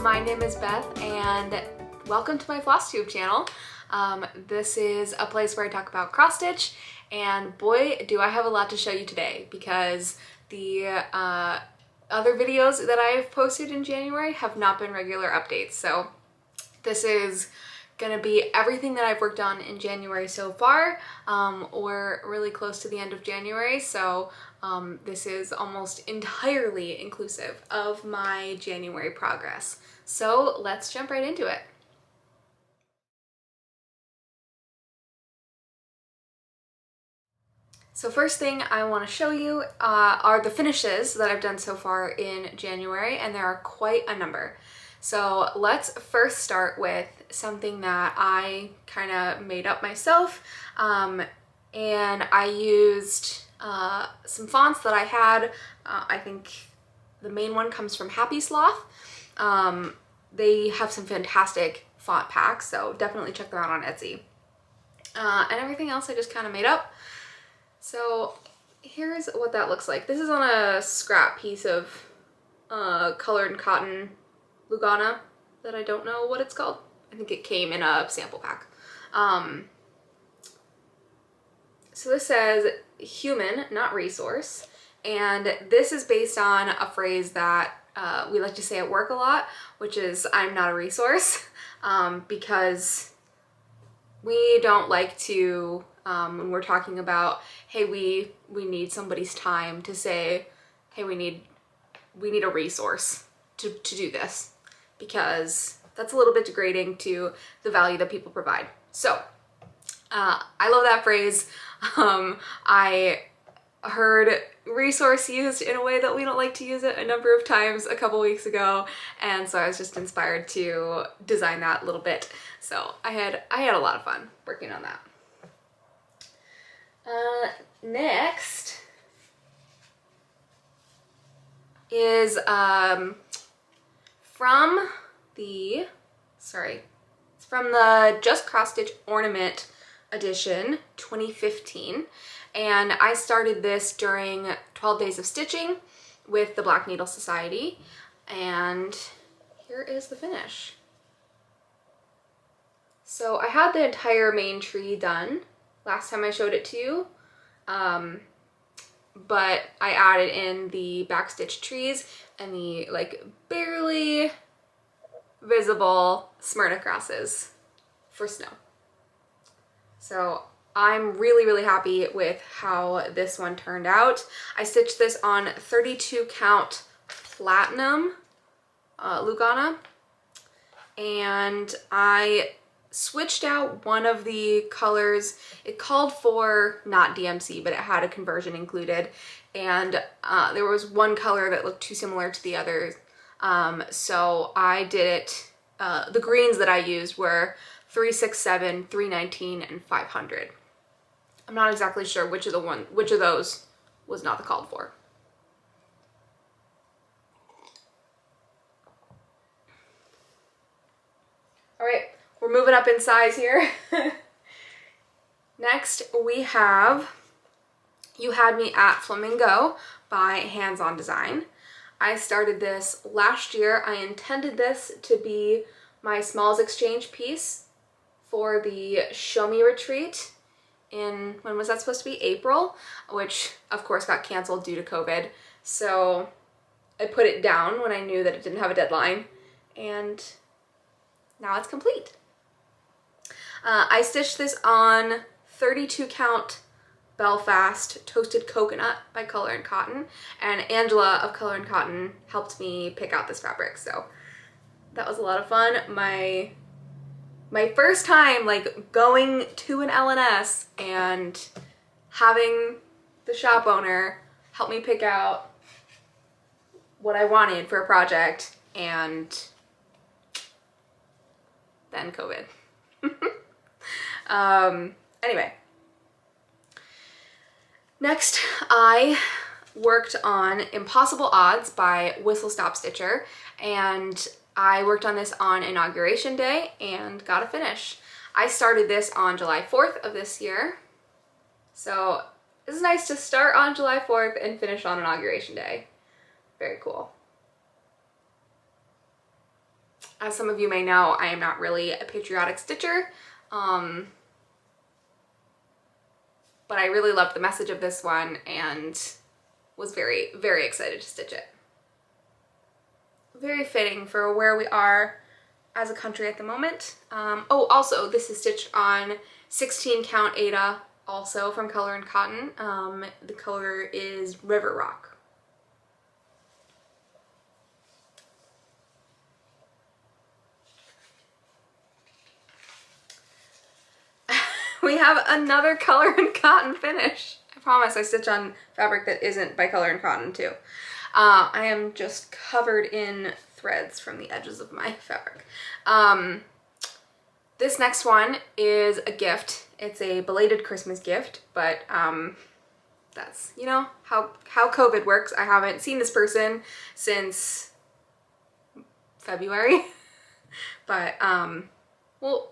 my name is Beth and welcome to my Flosstube channel. This is a place where I talk about cross stitch, and boy do I have a lot to show you today because the other videos that I've posted in January have not been regular updates. So this is gonna be everything that I've worked on in January so far. We're really close to the end of January, so this is almost entirely inclusive of my January progress. So let's jump right into it. So first thing I want to show you are the finishes that I've done so far in January, and there are quite a number. So let's first start with something that I kind of made up myself, and I used some fonts that I had. I think the main one comes from Happy Sloth. They have some fantastic font packs, so definitely check them out on Etsy. And everything else I just kind of made up. So here's what that looks like. This is on a scrap piece of colored cotton Lugana that I don't know what it's called. I think it came in a sample pack. So this says human, not resource. And this is based on a phrase that we like to say at work a lot, which is I'm not a resource, because we don't like to, when we're talking about, hey, we need somebody's time, to say, hey, we need a resource to do this, because that's a little bit degrading to the value that people provide. So I love that phrase. I heard resource used in a way that we don't like to use it a number of times a couple weeks ago, and so I was just inspired to design that a little bit. So I had a lot of fun working on that. Next is from the Just Cross Stitch Ornament Edition 2015, and I started this during 12 Days of Stitching with the Black Needle Society, and here is the finish. So I had the entire main tree done last time I showed it to you, but I added in the backstitch trees and the like barely visible Smyrna crosses for snow. So I'm really happy with how this one turned out. I stitched this on 32 count platinum Lugana, and I switched out one of the colors. It called for not DMC, but it had a conversion included, and there was one color that looked too similar to the others, so I did it. The greens that I used were 367, 319, and 500. I'm not exactly sure which of those was not the called for. All right, we're moving up in size here. Next we have You Had Me at Flamingo by Hands On Design. I started this last year. I intended this to be my smalls exchange piece for the Show Me retreat in, when was that supposed to be? April, which of course got canceled due to COVID. So I put it down when I knew that it didn't have a deadline, and now it's complete. I stitched this on 32 count Belfast Toasted Coconut by Color and Cotton, and Angela of Color and Cotton helped me pick out this fabric, so that was a lot of fun. My first time like going to an LNS and having the shop owner help me pick out what I wanted for a project, and then COVID. Anyway, next I worked on Impossible Odds by Whistle Stop Stitcher, and I worked on this on Inauguration Day and got a finish. I started this on July 4th of this year, so it's nice to start on July 4th and finish on Inauguration Day. Very cool. As some of you may know, I am not really a patriotic stitcher, but I really loved the message of this one and was very, very excited to stitch it. Very fitting for where we are as a country at the moment. Oh, also, this is stitched on 16 count Aida, also from Color and Cotton. The color is River Rock. We have another Color and Cotton finish. I promise I stitch on fabric that isn't by Color and Cotton too. I am just covered in threads from the edges of my fabric. This next one is a gift. It's a belated Christmas gift, but that's, you know, how COVID works. I haven't seen this person since February, but we'll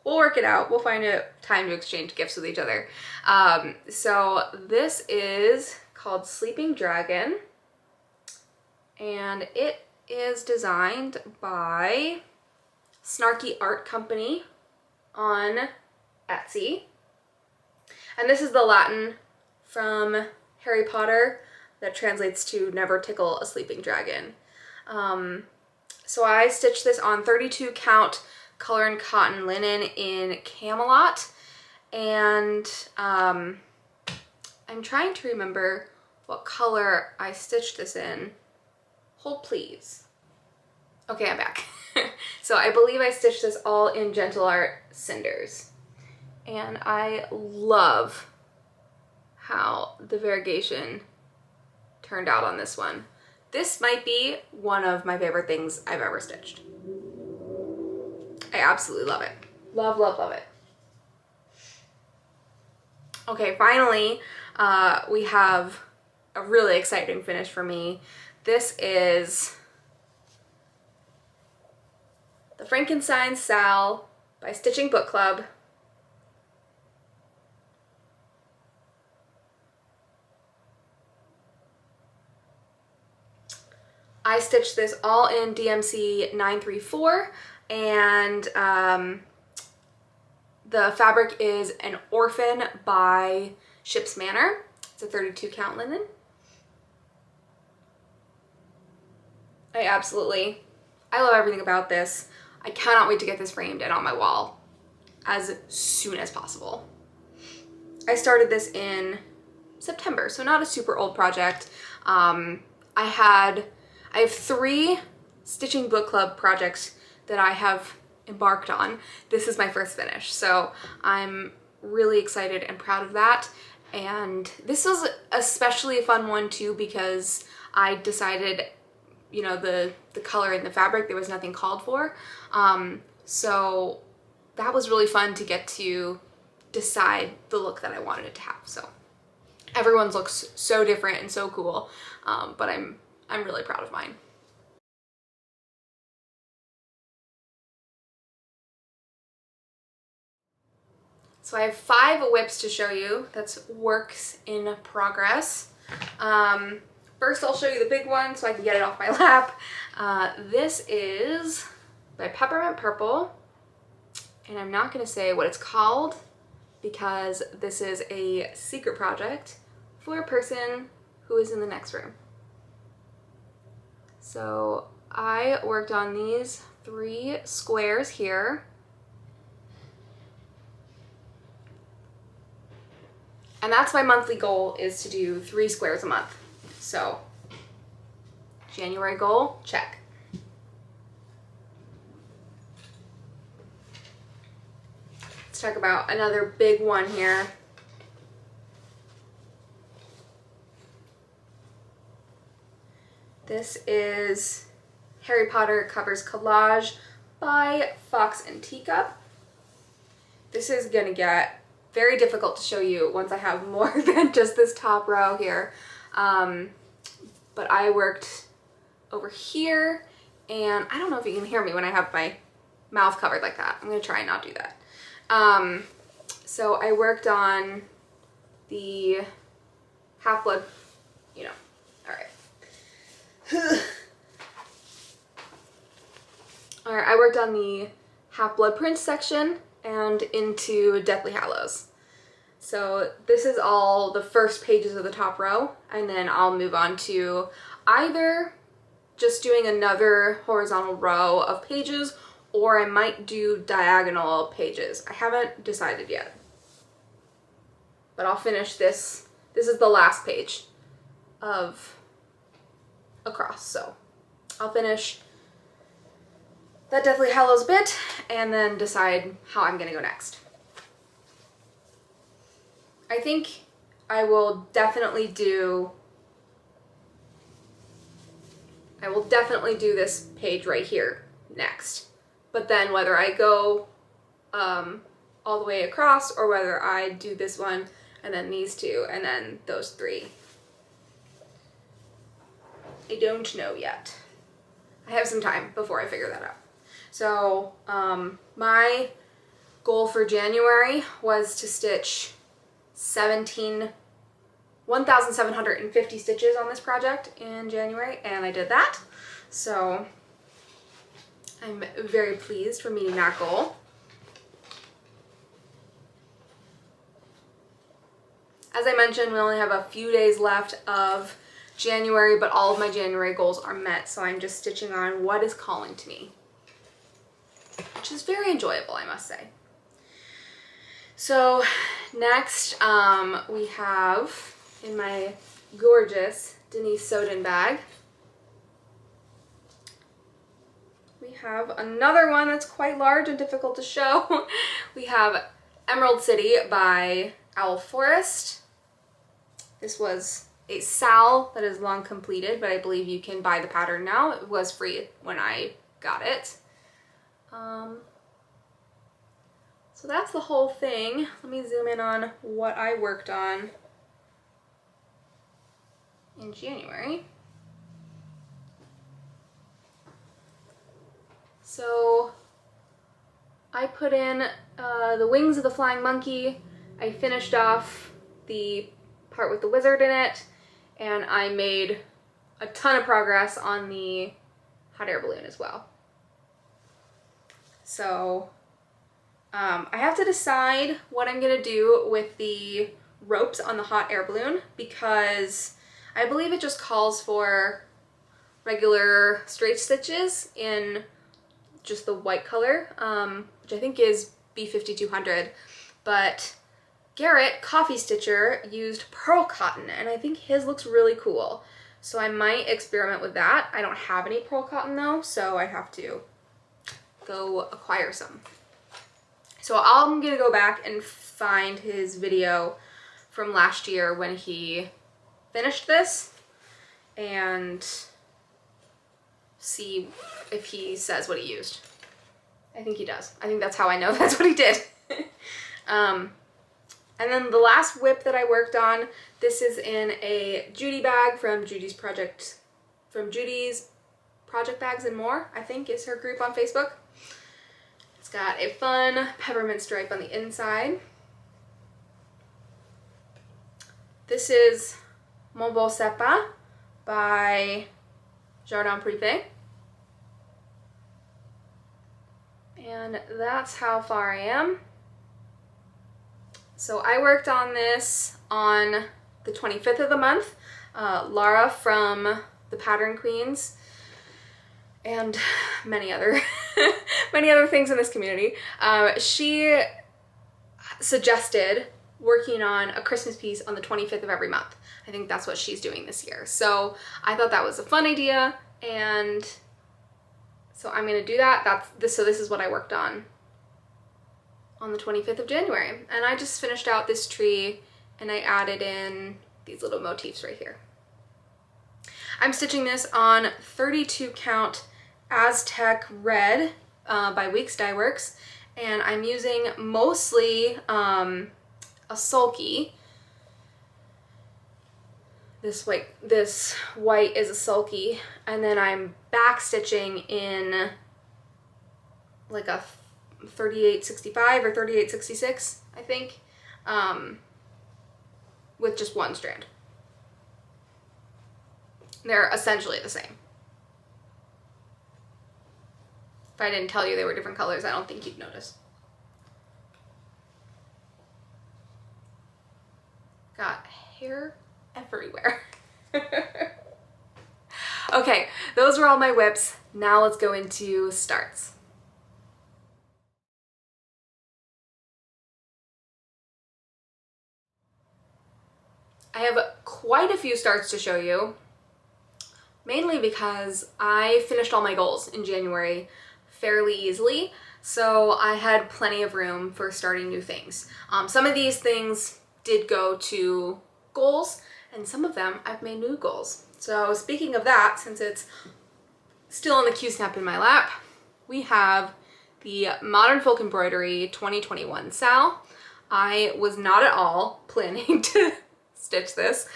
work it out. We'll find a time to exchange gifts with each other. So this is called Sleeping Dragon, and it is designed by Snarky Art Company on Etsy. And this is the Latin from Harry Potter that translates to never tickle a sleeping dragon. So I stitched this on 32 count Color and Cotton linen in Camelot, and I'm trying to remember what color I stitched this in. Hold please. Okay, I'm back. So I believe I stitched this all in Gentle Art Cinders, and I love how the variegation turned out on this one. This might be one of my favorite things I've ever stitched. I absolutely love it. Love, love, love it. Okay, finally, we have a really exciting finish for me. This is the Frankenstein Sal by Stitching Book Club. I stitched this all in DMC 934, and the fabric is an Orphan by Ship's Manor. It's a 32 count linen. I love everything about this. I cannot wait to get this framed and on my wall as soon as possible. I started this in September, so not a super old project. I have 3 Stitching Book Club projects that I have embarked on. This is my first finish, so I'm really excited and proud of that. And this was especially a fun one too, because I decided, you know, the color in the fabric, there was nothing called for. So that was really fun to get to decide the look that I wanted it to have. So everyone's looks so different and so cool, but I'm really proud of mine. So I have 5 whips to show you. That's works in progress. First I'll show you the big one so I can get it off my lap. This is by Peppermint Purple, and I'm not going to say what it's called because this is a secret project for a person who is in the next room. So I worked on these 3 squares here. And that's my monthly goal, is to do 3 squares a month. So January goal, check. Let's talk about another big one here. This is Harry Potter Covers Collage by Fox and Teacup. This is gonna get very difficult to show you once I have more than just this top row here. But I worked over here, and I don't know if you can hear me when I have my mouth covered like that. I'm gonna try and not do that. So I worked on the Half-Blood, you know, all right. All right, I worked on the Half-Blood Prince section and into Deathly Hallows. So this is all the first pages of the top row, and then I'll move on to either just doing another horizontal row of pages, or I might do diagonal pages. I haven't decided yet. But I'll finish this. This is the last page of across, so I'll finish that Deathly Hallows bit and then decide how I'm gonna go next. I think I will definitely do this page right here next. But then whether I go all the way across or whether I do this one and then these two and then those three, I don't know yet. I have some time before I figure that out. So my goal for January was to stitch 1,750 stitches on this project in January, and I did that. So I'm very pleased for meeting that goal. As I mentioned, we only have a few days left of January, but all of my January goals are met, so I'm just stitching on what is calling to me, which is very enjoyable, I must say. So next, we have in my gorgeous Denise Soden bag, we have another one that's quite large and difficult to show. We have Emerald City by Owl Forest. This was a SAL that is long completed, but I believe you can buy the pattern now. It was free when I got it. So that's the whole thing. Let me zoom in on what I worked on in January. So I put in the wings of the flying monkey. I finished off the part with the wizard in it, and I made a ton of progress on the hot air balloon as well. So I have to decide what I'm gonna do with the ropes on the hot air balloon, because I believe it just calls for regular straight stitches in just the white color, which I think is B5200, but Garrett, Coffee Stitcher, used pearl cotton, and I think his looks really cool. So I might experiment with that. I don't have any pearl cotton though, so I have to go acquire some. So I'm gonna go back and find his video from last year when he finished this and see if he says what he used. I think he does. I think that's how I know that's what he did. And then the last whip that I worked on, this is in a Judy bag from Judy's Project Bags and More, I think is her group on Facebook. It's got a fun peppermint stripe on the inside. This is Mon Beau Sapin by Jardin Privé. And that's how far I am. So I worked on this on the 25th of the month. Lara from the Pattern Queens and many other things in this community. She suggested working on a Christmas piece on the 25th of every month. I think that's what she's doing this year. So I thought that was a fun idea, and so I'm gonna do that. So this is what I worked on the 25th of January. And I just finished out this tree and I added in these little motifs right here. I'm stitching this on 32 count Aztec Red by Weeks Dye Works, and I'm using mostly a sulky. This white is a sulky, and then I'm back stitching in like a 3865 or 3866, I think, with just one strand. They're essentially the same. If I didn't tell you they were different colors, I don't think you'd notice. Got hair everywhere. Okay, those were all my whips. Now let's go into starts. I have quite a few starts to show you, mainly because I finished all my goals in January fairly easily, so I had plenty of room for starting new things. Some of these things did go to goals, and some of them I've made new goals. So speaking of that, since it's still on the Q-Snap in my lap, we have the Modern Folk Embroidery 2021 Sal. I was not at all planning to stitch this.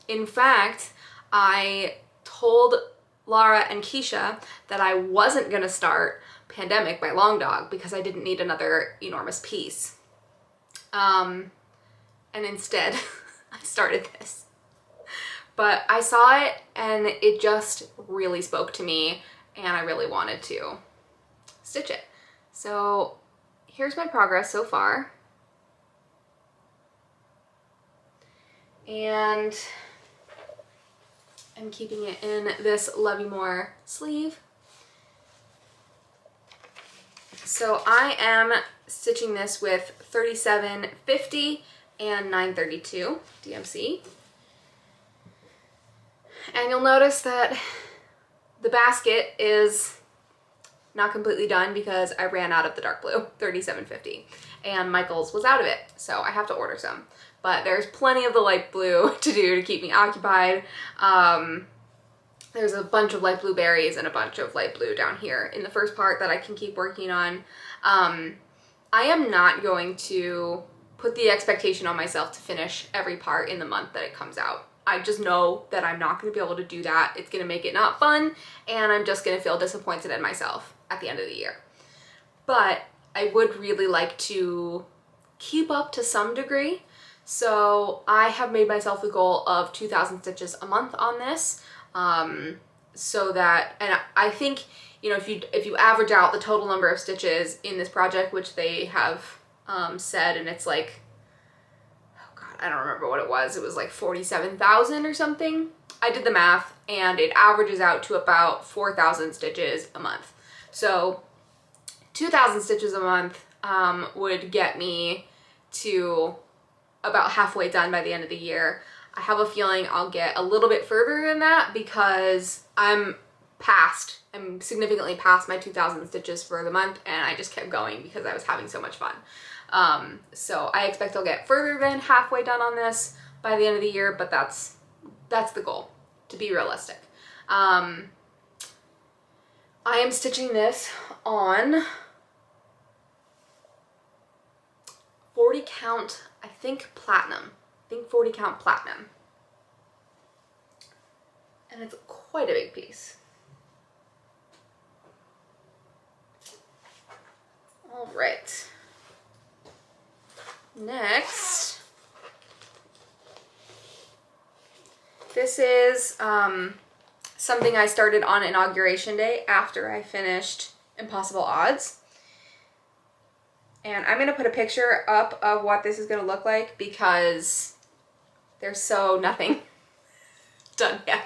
In fact, I told Lara and Keisha that I wasn't gonna start Pandemic by Long Dog because I didn't need another enormous piece. And instead, I started this. But I saw it and it just really spoke to me and I really wanted to stitch it. So here's my progress so far. And I'm keeping it in this Love You More sleeve. So I am stitching this with 3750 and 932 DMC. And you'll notice that the basket is not completely done because I ran out of the dark blue 3750 and Michael's was out of it, so I have to order some. But there's plenty of the light blue to do to keep me occupied. There's a bunch of light blue berries and a bunch of light blue down here in the first part that I can keep working on. I am not going to put the expectation on myself to finish every part in the month that it comes out. I just know that I'm not going to be able to do that. It's going to make it not fun, and I'm just going to feel disappointed in myself at the end of the year. But I would really like to keep up to some degree. So I have made myself the goal of 2,000 stitches a month on this, so that, and I think, you know, if you average out the total number of stitches in this project, which they have said, and it's like, oh God, I don't remember what it was like 47,000 or something. I did the math and it averages out to about 4,000 stitches a month. So 2,000 stitches a month would get me to about halfway done by the end of the year. I have a feeling I'll get a little bit further than that because I'm significantly past my 2,000 stitches for the month, and I just kept going because I was having so much fun. So I expect I'll get further than halfway done on this by the end of the year, but that's the goal, to be realistic. I am stitching this on 40 count, I think platinum. I think 40 count platinum. And it's quite a big piece. All right. Next, this is something I started on Inauguration Day after I finished Impossible Odds. And I'm going to put a picture up of what this is going to look like because there's so nothing done yet.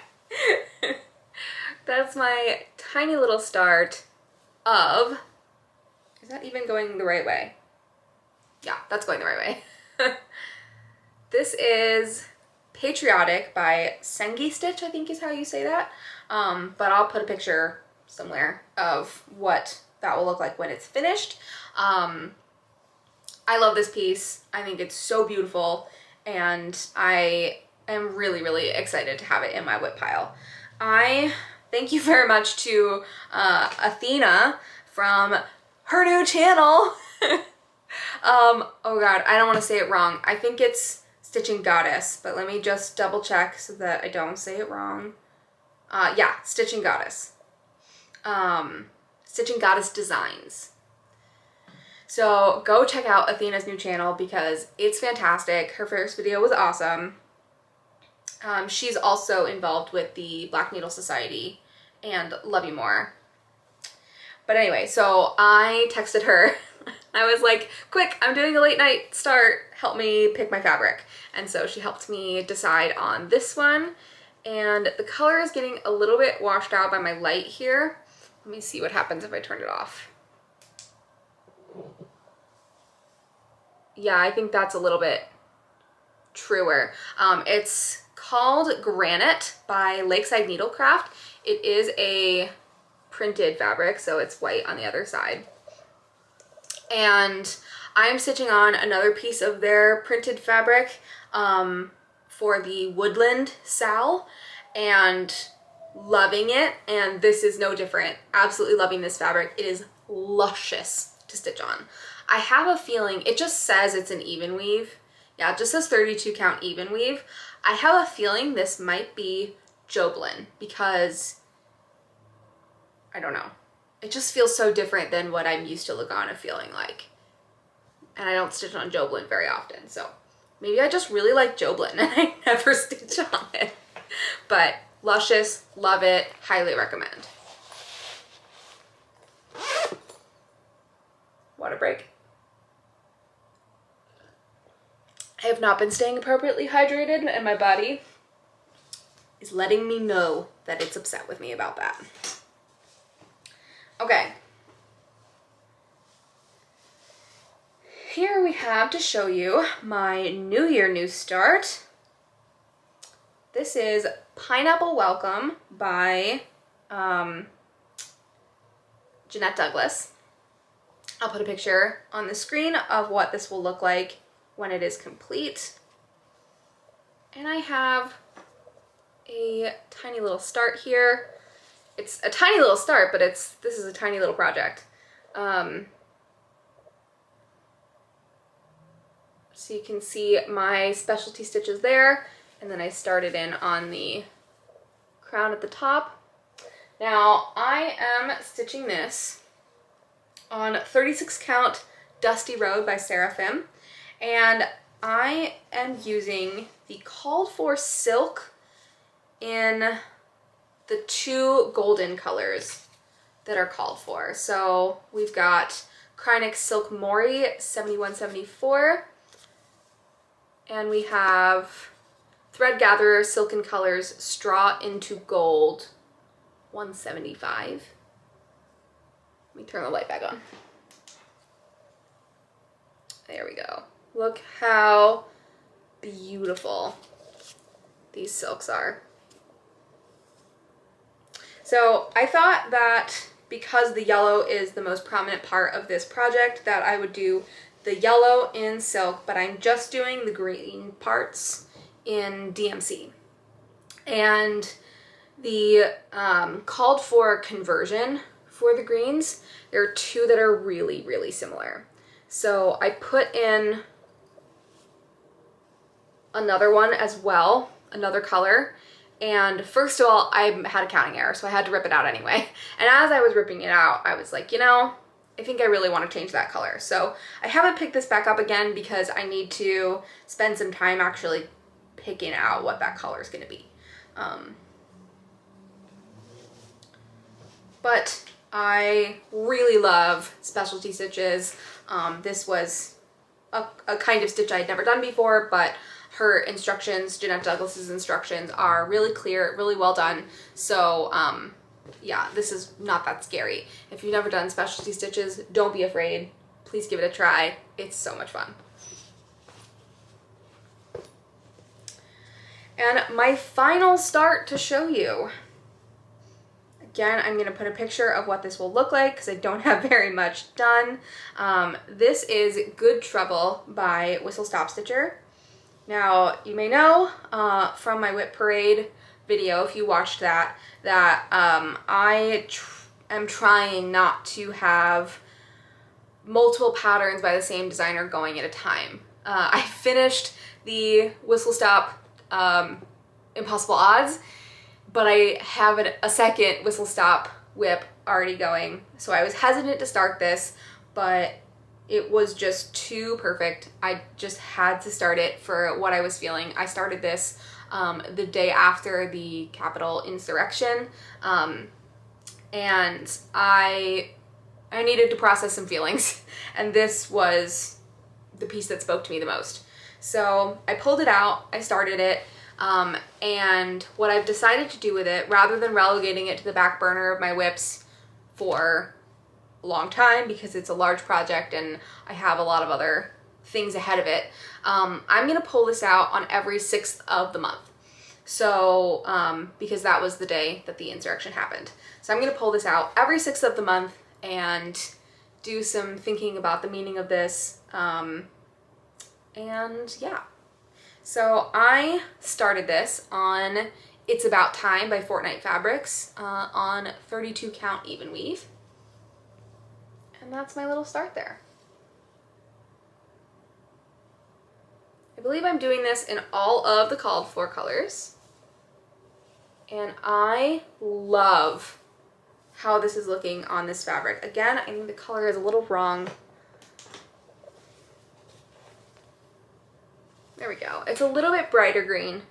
That's my tiny little start of, is that even going the right way? Yeah, that's going the right way. This is Patriotic by Sengi Stitch, I think is how you say that. But I'll put a picture somewhere of what that will look like when it's finished. I love this piece. I think it's so beautiful, and I am really, really excited to have it in my whip pile. I thank you very much to Athena from her new channel. Oh God, I don't want to say it wrong. I think it's Stitching Goddess, but let me just double check so that I don't say it wrong. Yeah, Stitching Goddess. Stitching Goddess Designs. So go check out Athena's new channel because it's fantastic. Her first video was awesome. She's also involved with the Black Needle Society and Love You More. But anyway, so I texted her. I was like, quick, I'm doing a late night start. Help me pick my fabric. And so she helped me decide on this one. And the color is getting a little bit washed out by my light here. Let me see what happens if I turn it off. Yeah, I think that's a little bit truer. It's called Granite by Lakeside Needlecraft. It is a printed fabric, so it's white on the other side. And I'm stitching on another piece of their printed fabric for the Woodland Sal, and loving it. And this is no different. Absolutely loving this fabric. It is luscious to stitch on. I have a feeling, it just says it's an even weave. Yeah, it just says 32 count even weave. I have a feeling this might be Joblin because, I don't know. It just feels so different than what I'm used to Lagana feeling like. And I don't stitch on Joblin very often, so maybe I just really like Joblin and I never stitch on it. But luscious, love it, highly recommend. Water break. I have not been staying appropriately hydrated, and my body is letting me know that it's upset with me about that. Okay. Here we have to show you my New Year New Start. This is Pineapple Welcome by Jeanette Douglas. I'll put a picture on the screen of what this will look like when it is complete. And I have a tiny little start here. It's a tiny little start, but this is a tiny little project. So you can see my specialty stitches there, and then I started in on the crown at the top. Now I am stitching this on 36 count Dusty Road by Seraphim, and I am using the called for silk in the two golden colors that are called for. So we've got Krynic Silk Mori 7174, and we have Thread Gatherer Silken Colors Straw into Gold 175. Let me turn the light back on. There we go. Look how beautiful these silks are. So I thought that because the yellow is the most prominent part of this project that I would do the yellow in silk, but I'm just doing the green parts in DMC. And the called for conversion for the greens, there are two that are really, really similar. So I put in another one as well, another color. And first of all, I had a counting error, so I had to rip it out anyway. And as I was ripping it out, I was like, you know, I think I really want to change that color. So I haven't picked this back up again because I need to spend some time actually picking out what that color is going to be. But I really love specialty stitches. This was a kind of stitch I had never done before, but her instructions, Jeanette Douglas's instructions, are really clear, really well done. So yeah, this is not that scary. If you've never done specialty stitches, don't be afraid. Please give it a try. It's so much fun. And my final start to show you. Again, I'm going to put a picture of what this will look like because I don't have very much done. This is Good Trouble by Whistle Stop Stitcher. Now, you may know from my Whip Parade video, if you watched that, I am trying not to have multiple patterns by the same designer going at a time. I finished the Whistle Stop Impossible Odds, but I have a second Whistle Stop whip already going. So I was hesitant to start this, but it was just too perfect. I just had to start it for what I was feeling. I started this the day after the Capitol insurrection, and I I needed to process some feelings, and this was the piece that spoke to me the most. So I pulled it out, I started it, and what I've decided to do with it, rather than relegating it to the back burner of my whips for a long time because it's a large project and I have a lot of other things ahead of it, I'm gonna pull this out on every 6th of the month. So, because that was the day that the insurrection happened. So I'm gonna pull this out every 6th of the month and do some thinking about the meaning of this, and yeah. So I started this on It's About Time by Fortnite Fabrics, on 32 count even weave. And that's my little start there. I believe I'm doing this in all of the called for colors. And I love how this is looking on this fabric. Again, I think the color is a little wrong. There we go. It's a little bit brighter green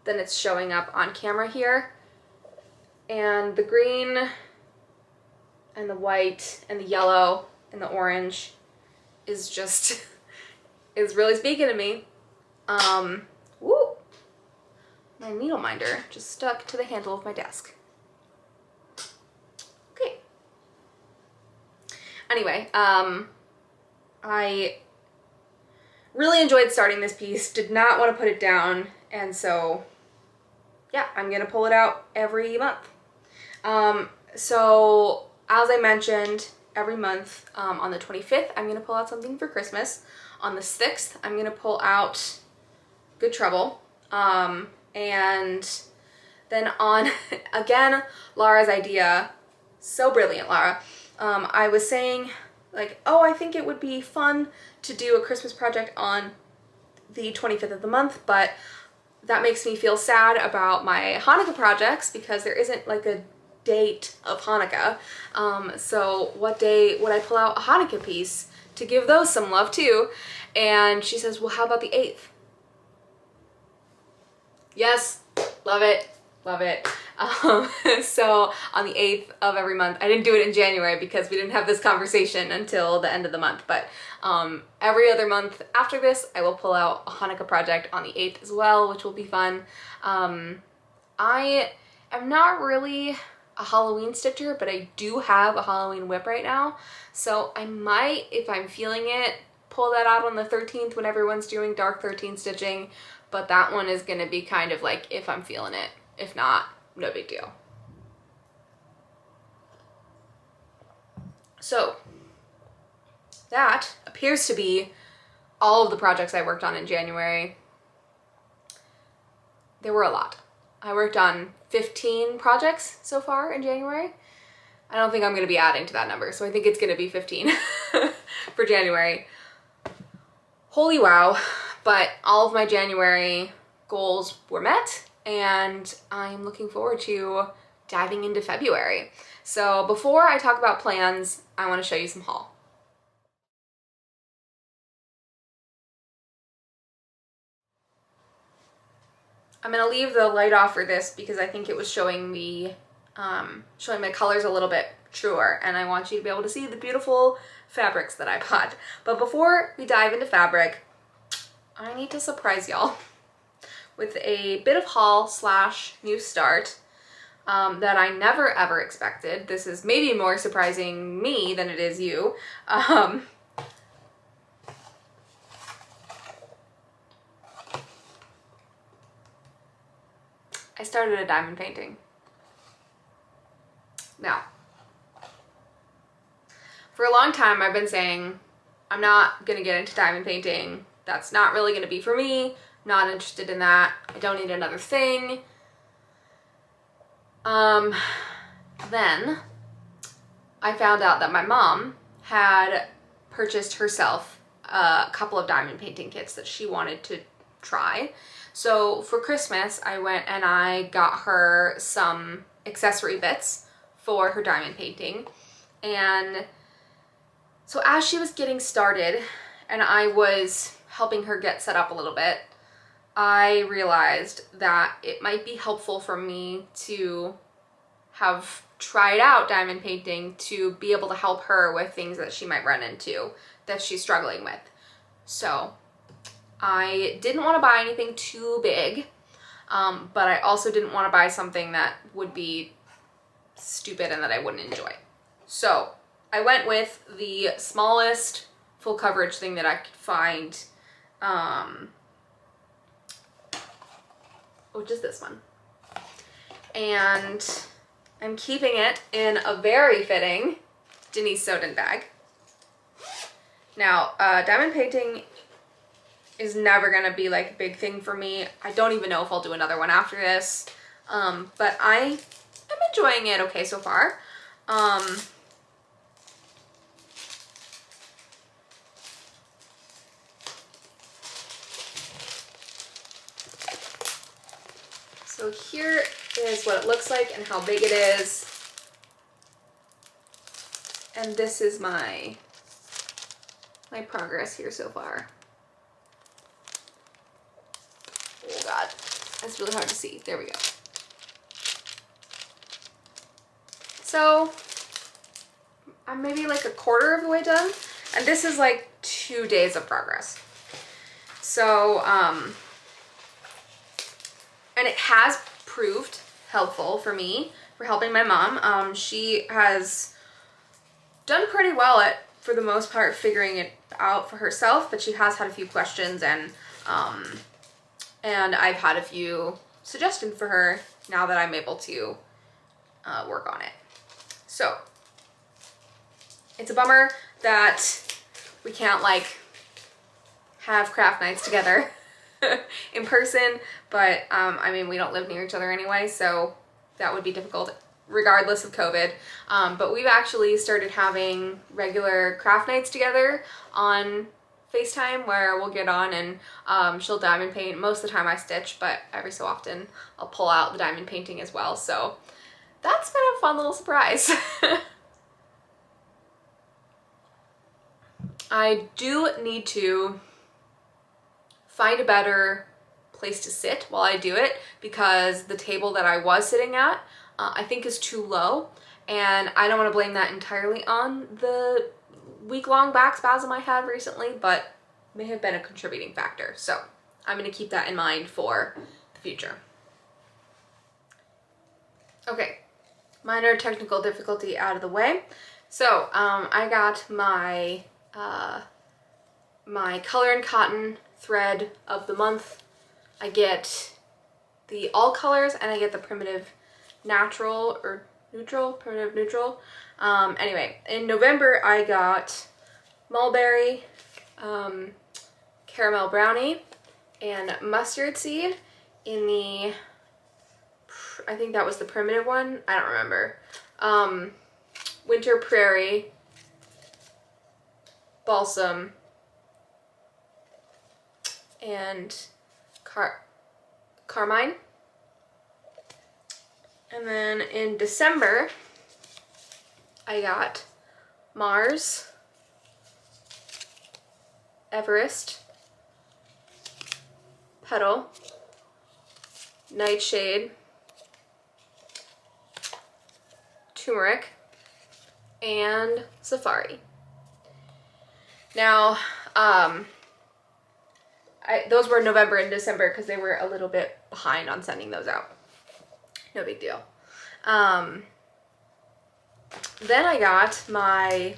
than it's showing up on camera here. And the green and the white and the yellow and the orange is just, is really speaking to me. Woo! My needle minder just stuck to the handle of my desk. Okay. Anyway, I really enjoyed starting this piece, did not want to put it down, and so yeah, I'm gonna pull it out every month. So as I mentioned, every month on the 25th, I'm gonna pull out something for Christmas. On the 6th, I'm gonna pull out Good Trouble. And then on, again, Lara's idea, so brilliant, Lara. I was saying, like, oh, I think it would be fun to do a Christmas project on the 25th of the month, but that makes me feel sad about my Hanukkah projects because there isn't like a date of Hanukkah. So what day would I pull out a Hanukkah piece to give those some love too? And she says, well, how about the 8th? Yes, love it, love it. So on the 8th of every month, I didn't do it in January because we didn't have this conversation until the end of the month, but every other month after this, I will pull out a Hanukkah project on the 8th as well, which will be fun. I am not really a Halloween stitcher, but I do have a Halloween whip right now, so I might, if I'm feeling it, pull that out on the 13th when everyone's doing dark 13 stitching, but that one is gonna be kind of like if I'm feeling it. If not, no big deal. So that appears to be all of the projects I worked on in January. There were a lot. I worked on 15 projects so far in January. I don't think I'm gonna be adding to that number, so I think it's gonna be 15 for January. Holy wow, but all of my January goals were met, and I'm looking forward to diving into February. So before I talk about plans, I want to show you some haul. I'm gonna leave the light off for this because I think it was showing me showing my colors a little bit truer, and I want you to be able to see the beautiful fabrics that I bought. But before we dive into fabric, I need to surprise y'all with a bit of haul slash new start that I never ever expected. This is maybe more surprising me than it is you. I started a diamond painting. Now, for a long time I've been saying I'm not gonna get into diamond painting. That's not really gonna be for me. Not interested in that. I don't need another thing. Then I found out that my mom had purchased herself a couple of diamond painting kits that she wanted to try. So for Christmas, I went and I got her some accessory bits for her diamond painting. And so as she was getting started and I was helping her get set up a little bit, I realized that it might be helpful for me to have tried out diamond painting to be able to help her with things that she might run into that she's struggling with. So I didn't want to buy anything too big, but I also didn't want to buy something that would be stupid and that I wouldn't enjoy. So I went with the smallest full coverage thing that I could find, which is this one. And I'm keeping it in a very fitting Denise Soden bag. Now, diamond painting is never gonna be like a big thing for me. I don't even know if I'll do another one after this, but I am enjoying it okay so far. So here is what it looks like and how big it is. And this is my progress here so far. Oh God, that's really hard to see. There we go. So I'm maybe like a quarter of the way done. And this is like 2 days of progress. So, and it has proved helpful for me, for helping my mom. She has done pretty well at, for the most part, figuring it out for herself, but she has had a few questions, and I've had a few suggestions for her now that I'm able to work on it. So it's a bummer that we can't like have craft nights together in person, but I mean, we don't live near each other anyway, so that would be difficult regardless of COVID. But we've actually started having regular craft nights together on FaceTime, where we'll get on and she'll diamond paint. Most of the time I stitch, but every so often I'll pull out the diamond painting as well. So that's been a fun little surprise. I do need to find a better place to sit while I do it, because the table that I was sitting at I think is too low, and I don't want to blame that entirely on the week-long back spasm I had recently, but may have been a contributing factor. So I'm going to keep that in mind for the future. Okay, minor technical difficulty out of the way. So I got my my Color and Cotton thread of the month. I get the all colors and I get the primitive natural or neutral, primitive neutral. Anyway, in November I got mulberry, caramel brownie, and mustard seed in the, I think that was the primitive one, I don't remember. Winter prairie, balsam, and carmine. And then in December, I got Mars, Everest, Petal, Nightshade, Turmeric, and Safari. Now, those were November and December because they were a little bit behind on sending those out. No big deal. Then I got my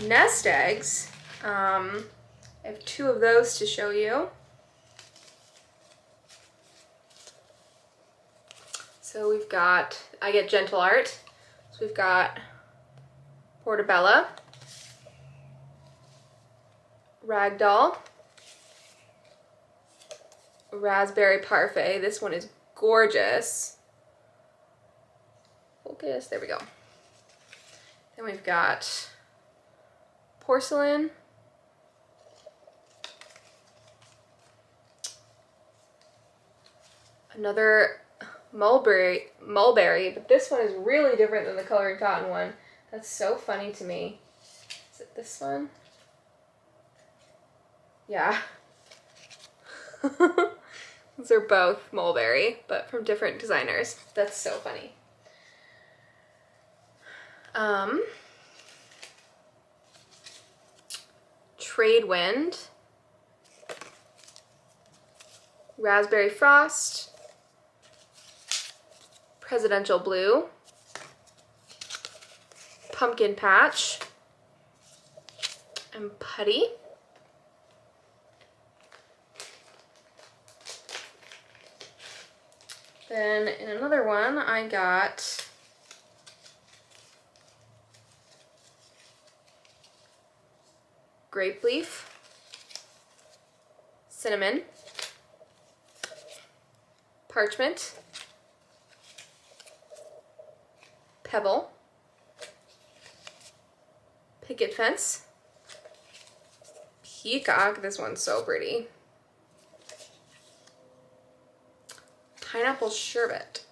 nest eggs. I have 2 of those to show you. So we've got, I get Gentle Art. So we've got Portobello, Ragdoll, Raspberry Parfait. This one is gorgeous. Focus, there we go. Then we've got Porcelain, another mulberry, but this one is really different than the Color and Cotton one. That's so funny to me. Is it this one? Yeah. These are both mulberry, but from different designers. That's so funny. Trade Wind, Raspberry Frost, Presidential Blue, Pumpkin Patch, and Putty. Then in another one, I got Grape Leaf, Cinnamon, Parchment, Pebble, Picket Fence, Peacock, this one's so pretty, Pineapple Sherbet,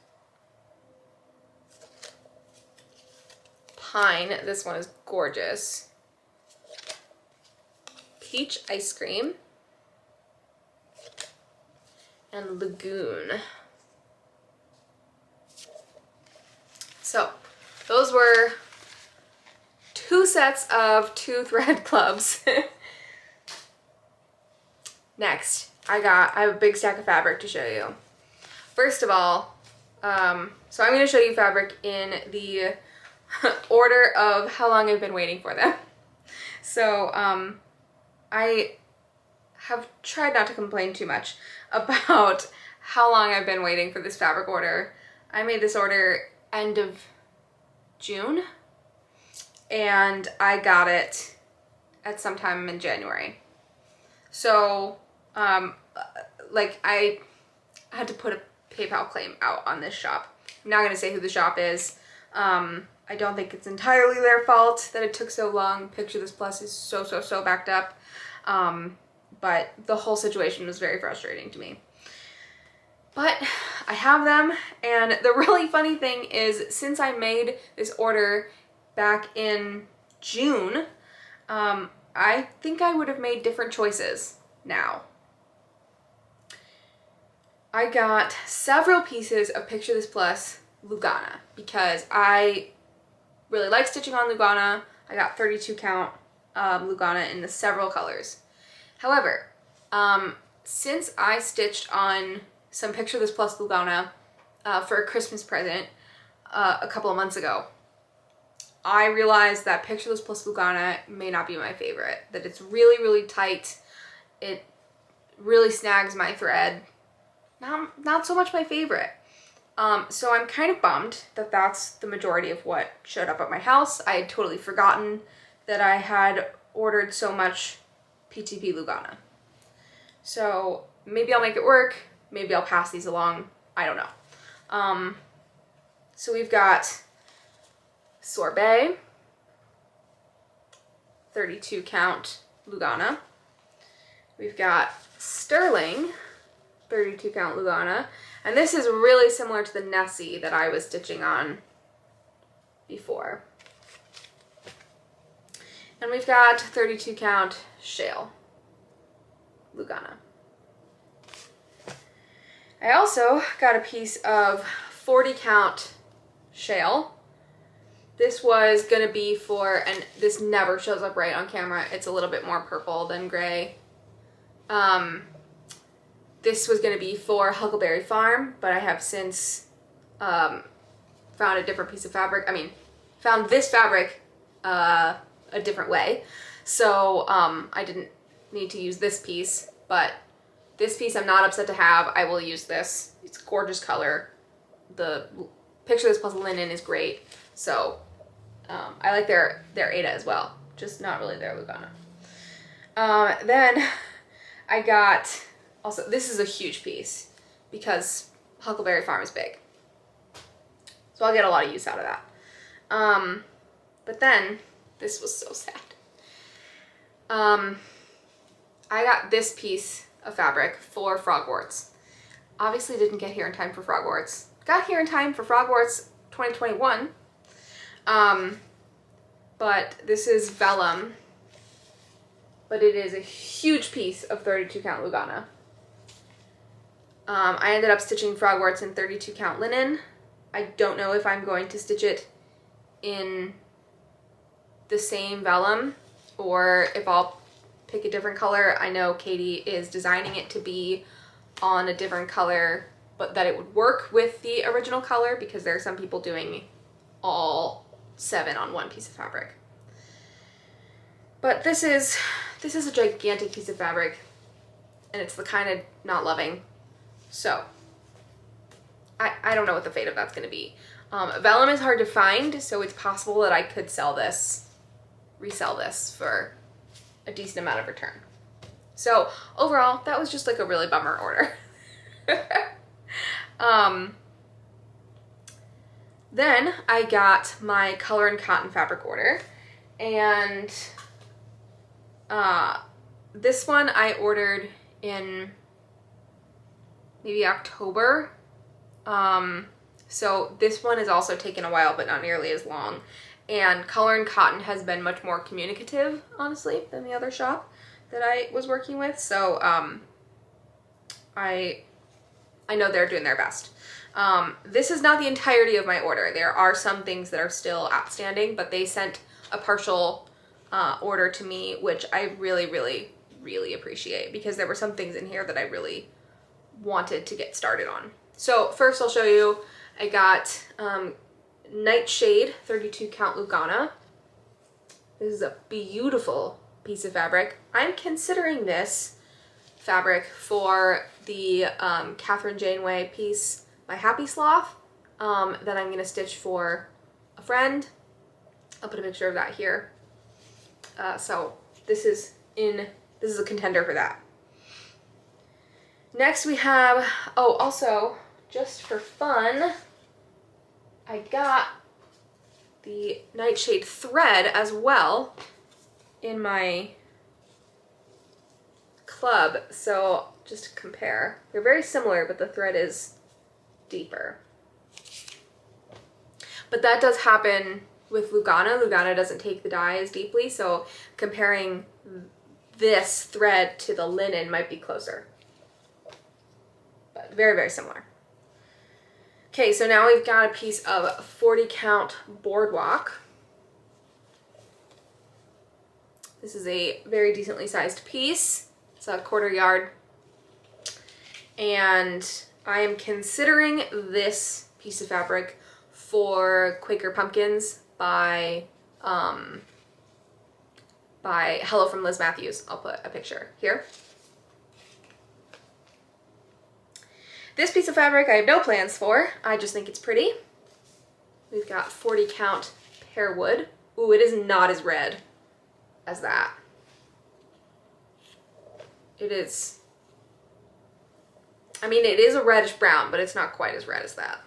Pine, this one is gorgeous, Peach Ice Cream, and Lagoon. So those were 2 sets of 2 thread clubs. Next, I have a big stack of fabric to show you. First of all, so I'm going to show you fabric in the order of how long I've been waiting for them. So I have tried not to complain too much about how long I've been waiting for this fabric order. I made this order end of June, and I got it at some time in January. So, like, I had to put a PayPal claim out on this shop. I'm not going to say who the shop is. I don't think it's entirely their fault that it took so long. Picture This Plus is so backed up. But the whole situation was very frustrating to me. But I have them, and the really funny thing is, since I made this order back in June, I think I would have made different choices now. I got several pieces of Picture This Plus Lugana because I really like stitching on Lugana. I got 32 count Lugana in the several colors. However, since I stitched on some Picture This Plus Lugana for a Christmas present a couple of months ago, I realized that Picture This Plus Lugana may not be my favorite, that it's really tight, it really snags my thread, not so much my favorite. So I'm kind of bummed that that's the majority of what showed up at my house. I had totally forgotten that I had ordered so much PTP Lugana. So maybe I'll make it work, maybe I'll pass these along, I don't know. So we've got Sorbet, 32 count Lugana. We've got Sterling, 32 count Lugana. And this is really similar to the Nessie that I was stitching on before. And we've got 32 count Shale Lugana. I also got a piece of 40 count Shale. This was going to be for, and this never shows up right on camera, it's a little bit more purple than gray. This was going to be for Huckleberry Farm, but I have since found a different piece of fabric. I mean, found this fabric a different way. So I didn't need to use this piece, but this piece I'm not upset to have. I will use this. It's a gorgeous color. The Picture This Plus linen is great. So I like their Ada as well, just not really their Lugana. Then I got, also, this is a huge piece because Huckleberry Farm is big. So I'll get a lot of use out of that. But then, this was so sad. I got this piece of fabric for Frogwarts. Obviously didn't get here in time for Frogwarts. Got here in time for Frogwarts 2021. But this is vellum. But it is a huge piece of 32 count Lugana. I ended up stitching Frogwarts in 32 count linen. I don't know if I'm going to stitch it in the same vellum or if I'll pick a different color. I know Katie is designing it to be on a different color, but that it would work with the original color because there are some people doing all 7 on one piece of fabric. But this is a gigantic piece of fabric, and it's the kind of not loving. So I don't know what the fate of that's going to be. Vellum is hard to find, so it's possible that I could resell this for a decent amount of return. So overall, that was just like a really bummer order. Then I got my Color and Cotton fabric order, and this one I ordered in maybe October. So this one has also taken a while, but not nearly as long. And Color and Cotton has been much more communicative, honestly, than the other shop that I was working with. So I know they're doing their best. This is not the entirety of my order. There are some things that are still outstanding, but they sent a partial order to me, which I really, really, really appreciate because there were some things in here that I really wanted to get started on. So first I'll show you, I got Nightshade 32 count Lugana. This is a beautiful piece of fabric. I'm considering this fabric for the Catherine Janeway piece by Happy Sloth that I'm gonna stitch for a friend. I'll put a picture of that here. So this is a contender for that. Next we have, oh, also, just for fun, I got the Nightshade thread as well in my club. So just to compare, they're very similar, but the thread is deeper. But that does happen with Lugana. Lugana doesn't take the dye as deeply, so comparing this thread to the linen might be closer. But very, very similar. Okay, so now we've got a piece of 40 count Boardwalk. This is a very decently sized piece. It's a 1/4 yard. And I am considering this piece of fabric for Quaker Pumpkins by Hello from Liz Matthews. I'll put a picture here. This piece of fabric I have no plans for. I just think it's pretty. We've got 40 count Pearwood. Ooh, it is not as red as that. It is, I mean, it is a reddish brown, but it's not quite as red as that.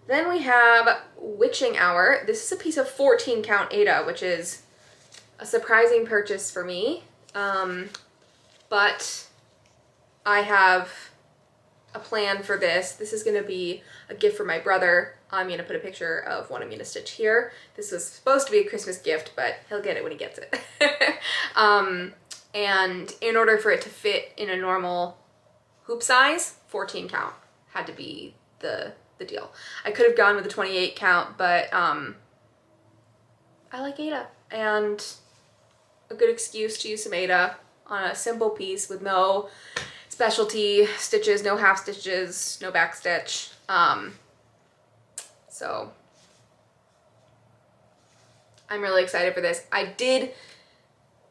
Then we have Witching Hour. This is a piece of 14 count Aida, which is a surprising purchase for me. But I have a plan for this. This is going to be a gift for my brother. I'm going to put a picture of what I'm going to stitch here. This was supposed to be a Christmas gift, but he'll get it when he gets it. And in order for it to fit in a normal hoop size, 14 count had to be the deal. I could have gone with a 28 count, but I like Aida, and a good excuse to use some Aida on a simple piece with no specialty stitches, no half stitches, no back stitch. So I'm really excited for this. I did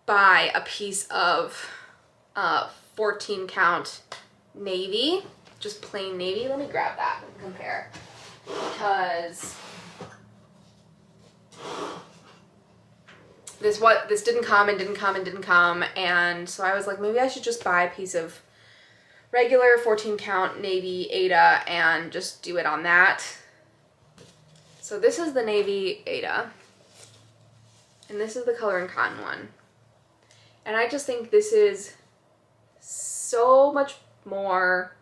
buy a piece of 14 count navy, just plain navy. Let me grab that and compare, because this didn't come and didn't come and didn't come, and so I was like, maybe I should just buy a piece of regular 14 count navy Aida and just do it on that. So this is the navy Aida, and this is the Color and Cotton one. And I just think this is so much more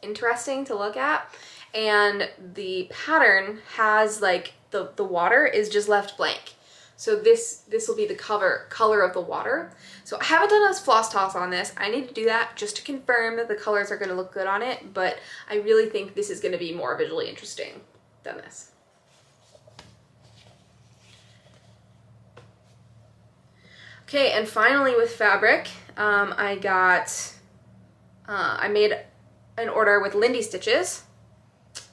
interesting to look at, and the pattern has like the water is just left blank. So this will be the color of the water. So I haven't done a floss toss on this. I need to do that just to confirm that the colors are going to look good on it, but I really think this is going to be more visually interesting than this. Okay, and finally with fabric, I made an order with Lindy Stitches,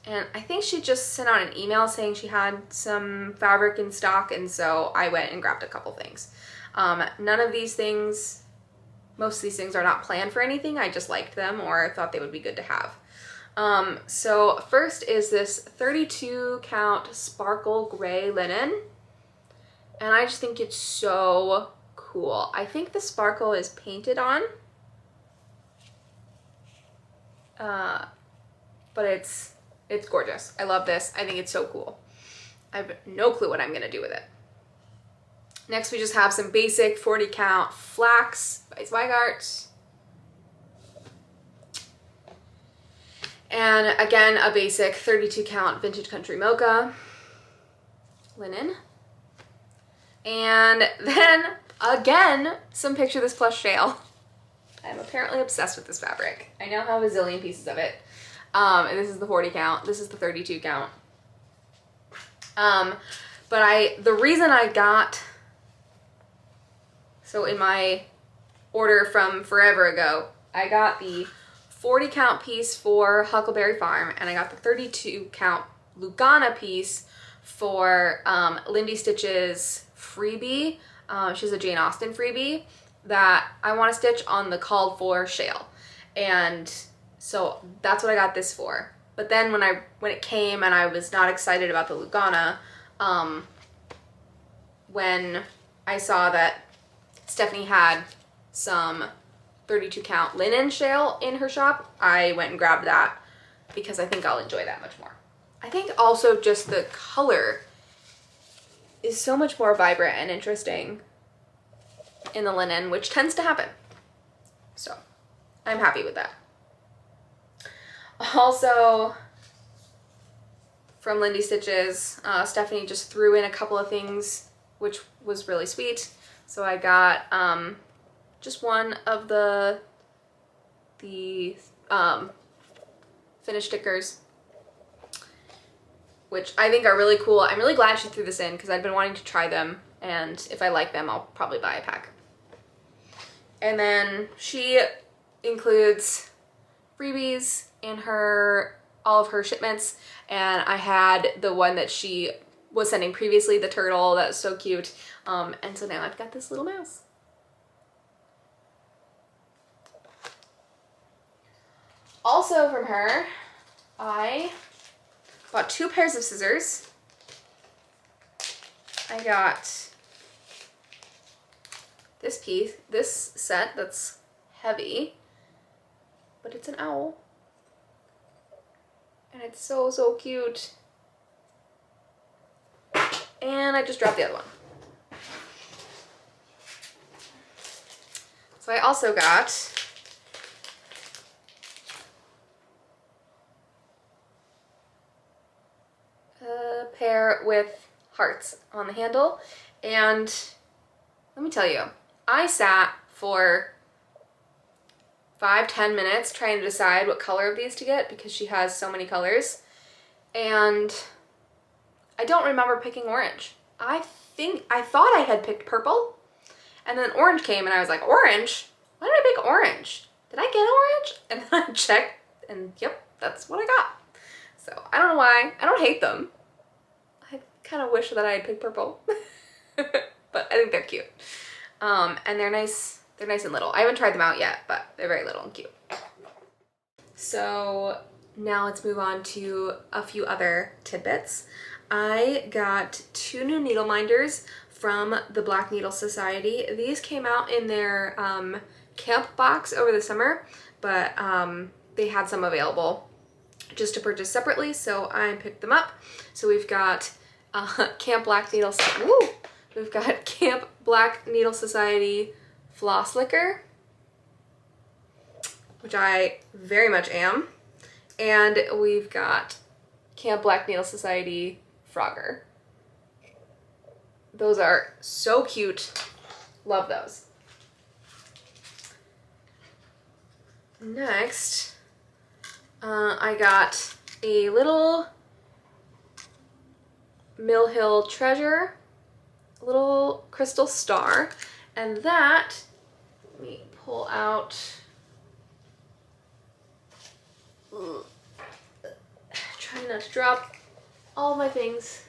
and I think she just sent out an email saying she had some fabric in stock, and so I went and grabbed a couple things. None of these things, most of these things are not planned for anything. I just liked them or thought they would be good to have. So first is this 32 count sparkle gray linen, and I just think it's so cool. I think the sparkle is painted on, but it's gorgeous. I love this. I think it's so cool. I have no clue what I'm gonna do with it. Next, we just have some basic 40 count flax by Zweigart. And again, a basic 32 count vintage country mocha linen. And then again, some Picture This Plush shale. I'm apparently obsessed with this fabric. I now have a zillion pieces of it. And this is the 40 count. This is the 32 count. The reason I got, so in my order from forever ago, I got the 40 count piece for Huckleberry Farm, and I got the 32 count Lugana piece for Lindy Stitch's freebie. She's a Jane Austen freebie that I want to stitch on the called for shale. And so that's what I got this for. But then when it came and I was not excited about the Lugana, when I saw that Stephanie had some 32 count linen shale in her shop, I went and grabbed that because I think I'll enjoy that much more. I think also just the color is so much more vibrant and interesting in the linen, which tends to happen. So I'm happy with that. Also, from Lindy Stitches, Stephanie just threw in a couple of things, which was really sweet. So I got just one of the finished stickers, which I think are really cool. I'm really glad she threw this in because I've been wanting to try them, and if I like them, I'll probably buy a pack. And then she includes freebies in all of her shipments, and I had the one that she was sending previously, the turtle, that was so cute, and so now I've got this little mouse. Also from her, I bought 2 pairs of scissors. I got this set that's heavy, but it's an owl. And it's so, so cute. And I just dropped the other one. So I also got a pair with hearts on the handle. And let me tell you, I sat for 5-10 minutes trying to decide what color of these to get because she has so many colors, and I don't remember picking orange. I thought I had picked purple, and then orange came and I was like, orange? Why did I pick orange? Did I get orange? And then I checked and yep, that's what I got. So I don't know why. I don't hate them. I kind of wish that I had picked purple, but I think they're cute. And they're nice. They're nice and little. I haven't tried them out yet, but they're very little and cute. So now let's move on to a few other tidbits. I got 2 new needle minders from the Black Needle Society. These came out in their camp box over the summer, but they had some available just to purchase separately, so I picked them up. So we've got Camp Black Needle. Woo! We've got Camp Black Needle Society floss liquor, which I very much am, and we've got Camp Black Needle Society Frogger. Those are so cute. Love those. Next, I got a little Mill Hill treasure, a little crystal star, And that, let me pull out, trying not to drop all my things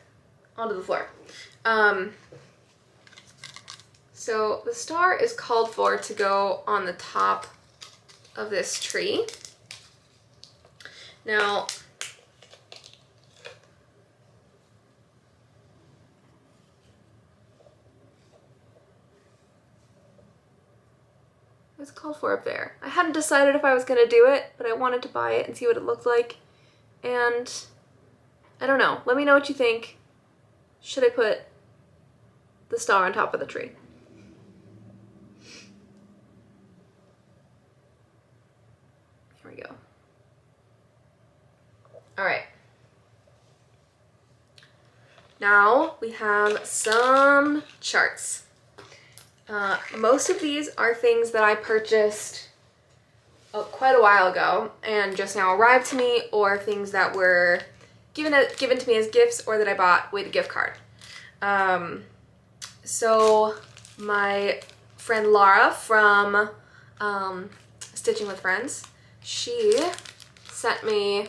onto the floor. So the star is called for to go on the top of this tree. Now, it was called for up there. I hadn't decided if I was gonna do it, but I wanted to buy it and see what it looked like. And I don't know, let me know what you think. Should I put the star on top of the tree? Here we go. All right. Now we have some charts. Most of these are things that I purchased quite a while ago and just now arrived to me, or things that were given to me as gifts or that I bought with a gift card. So my friend Laura from Stitching with Friends, she sent me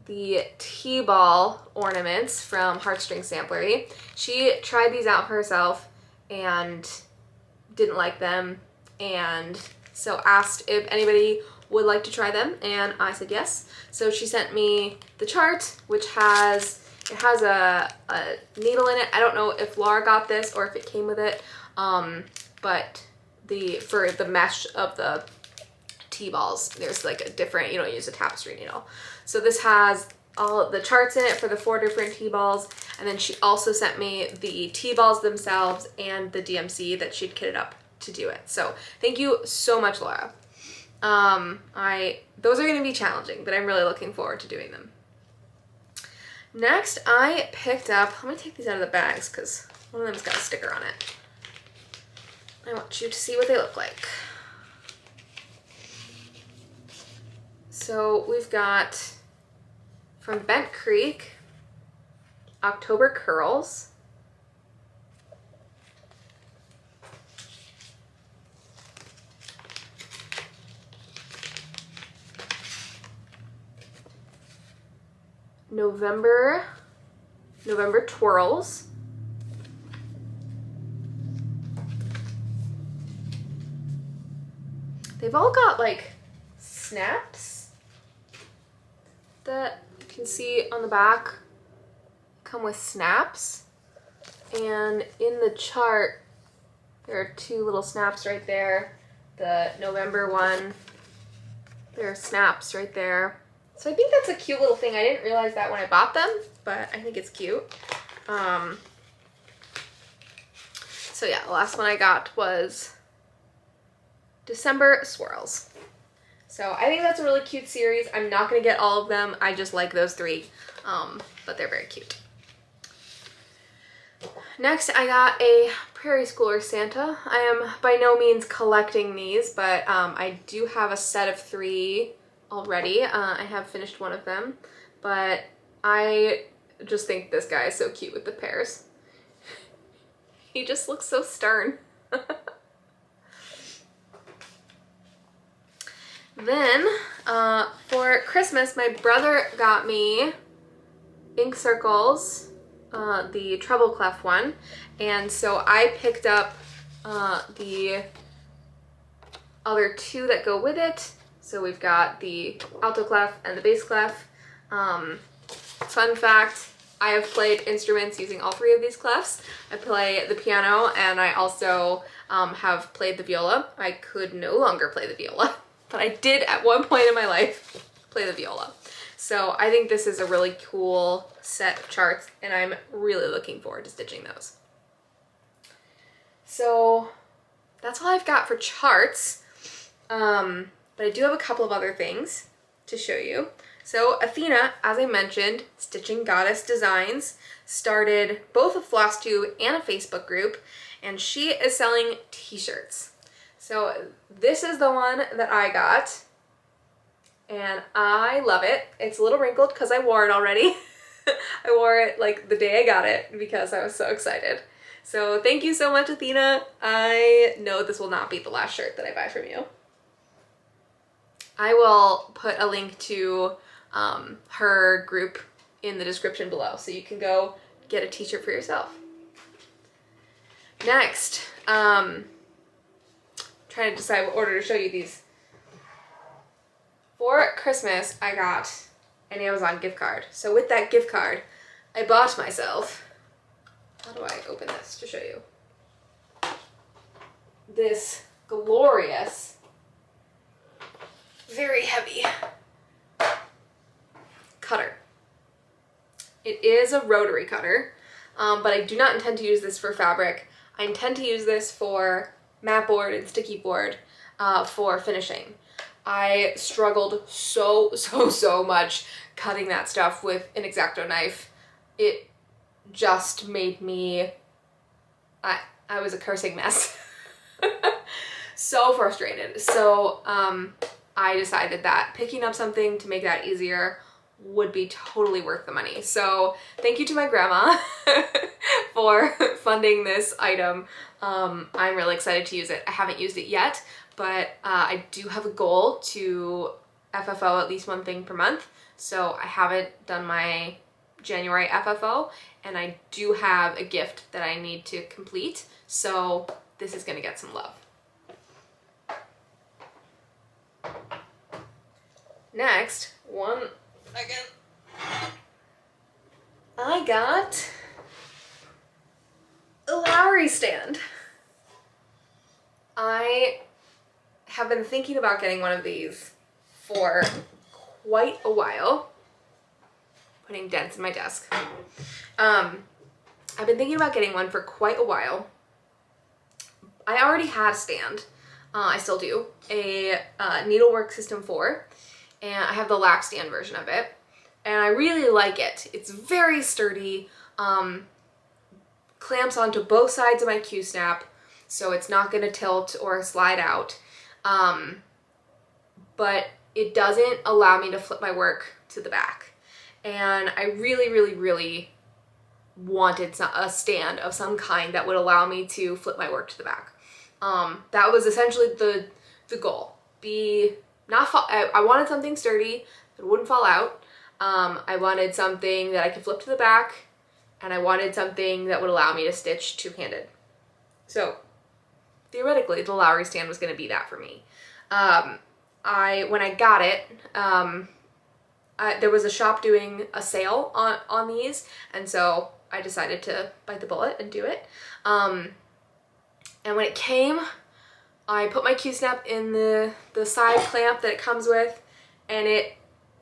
the T-ball ornaments from Heartstring Samplery. She tried these out for herself and didn't like them, and so asked if anybody would like to try them, and I said yes. So she sent me the chart, which has a needle in it. I don't know if Laura got this or if it came with it, but for the mesh of the T-balls, there's like a different, you don't use a tapestry needle. So this has all of the charts in it for the 4 different T-balls, and then she also sent me the T-balls themselves and the DMC that she'd kitted up to do it. So thank you so much, Laura. Those are going to be challenging, but I'm really looking forward to doing them. Next, I picked up, let me take these out of the bags because one of them's got a sticker on it. I want you to see what they look like. So we've got from Bent Creek, October Curls. November Twirls. They've all got like snaps that you can see on the back, come with snaps. And in the chart, there are 2 little snaps right there. The November one, there are snaps right there. So I think that's a cute little thing. I didn't realize that when I bought them, but I think it's cute. So yeah, the last one I got was December Swirls. So I think that's a really cute series. I'm not going to get all of them. I just like those 3, but they're very cute. Next, I got a Prairie Schooler Santa. I am by no means collecting these, but I do have a set of 3 already. I have finished one of them, but I just think this guy is so cute with the pears. He just looks so stern. Then, for Christmas, my brother got me ink circles, the treble clef one, and so I picked up the other 2 that go with it. So we've got the alto clef and the bass clef. Fun fact, I have played instruments using all 3 of these clefs. I play the piano, and I also have played the viola. I could no longer play the viola, but I did at one point in my life play the viola. So I think this is a really cool set of charts, and I'm really looking forward to stitching those. So that's all I've got for charts. But I do have a couple of other things to show you. So Athena, as I mentioned, Stitching Goddess Designs, started both a Flosstube and a Facebook group, and she is selling t-shirts. So this is the one that I got, and I love it. It's a little wrinkled because I wore it already. I wore it like the day I got it because I was so excited. So thank you so much, Athena. I know this will not be the last shirt that I buy from you. I will put a link to her group in the description below, so you can go get a t-shirt for yourself. Next, trying to decide what order to show you these. For Christmas, I got an Amazon gift card. So with that gift card, I bought myself, how do I open this to show you? This glorious, very heavy cutter. It is a rotary cutter, but I do not intend to use this for fabric. I intend to use this for mat board and sticky board for finishing. I struggled so much cutting that stuff with an X-Acto knife. It just made me, I was a cursing mess. So frustrated. So I decided that picking up something to make that easier would be totally worth the money. So thank you to my grandma for funding this item. I'm really excited to use it. I haven't used it yet, but I do have a goal to FFO at least one thing per month. So I haven't done my January FFO, and I do have a gift that I need to complete. So this is gonna get some love. Next, one second. I got a Lowry stand. I have been thinking about getting one of these for quite a while. Putting dents in my desk. I've been thinking about getting one for quite a while. I already had a stand. I still do. A Needlework System 4. And I have the lap stand version of it. And I really like it. It's very sturdy. Clamps onto both sides of my Q-snap, so it's not going to tilt or slide out. But it doesn't allow me to flip my work to the back. And I really wanted a stand of some kind that would allow me to flip my work to the back. That was essentially the goal. I wanted something sturdy that wouldn't fall out. I wanted something that I could flip to the back, and I wanted something that would allow me to stitch two-handed. So theoretically, the Lowry stand was going to be that for me. When I got it, there was a shop doing a sale on these, and so I decided to bite the bullet and do it. And when it came, I put my Q-snap in the side clamp that it comes with, and it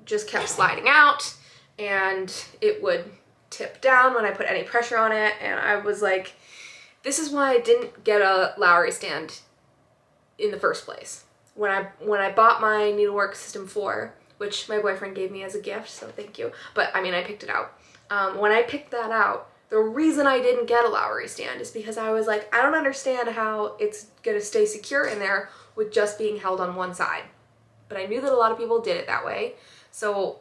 just kept sliding out, and it would tip down when I put any pressure on it, and I was like, this is why I didn't get a Lowry stand in the first place. When I bought my Needlework System 4, which my boyfriend gave me as a gift, so thank you, but I mean, I picked it out. When I picked that out, the reason I didn't get a Lowry stand is because I was like, I don't understand how it's gonna stay secure in there with just being held on one side. But I knew that a lot of people did it that way, so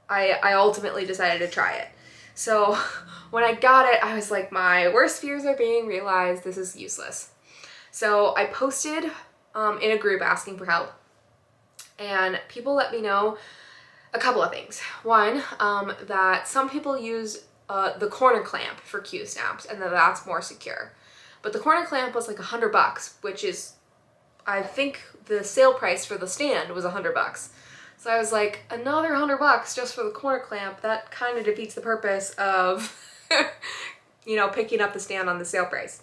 I ultimately decided to try it. So when I got it, I was like, my worst fears are being realized, this is useless. So I posted in a group asking for help, and people let me know a couple of things. One, that some people use the corner clamp for Q-snaps, and that's more secure. But the corner clamp was like $100, which is, I think the sale price for the stand was $100. So I was like, another $100 just for the corner clamp, that kind of defeats the purpose of, you know, picking up the stand on the sale price.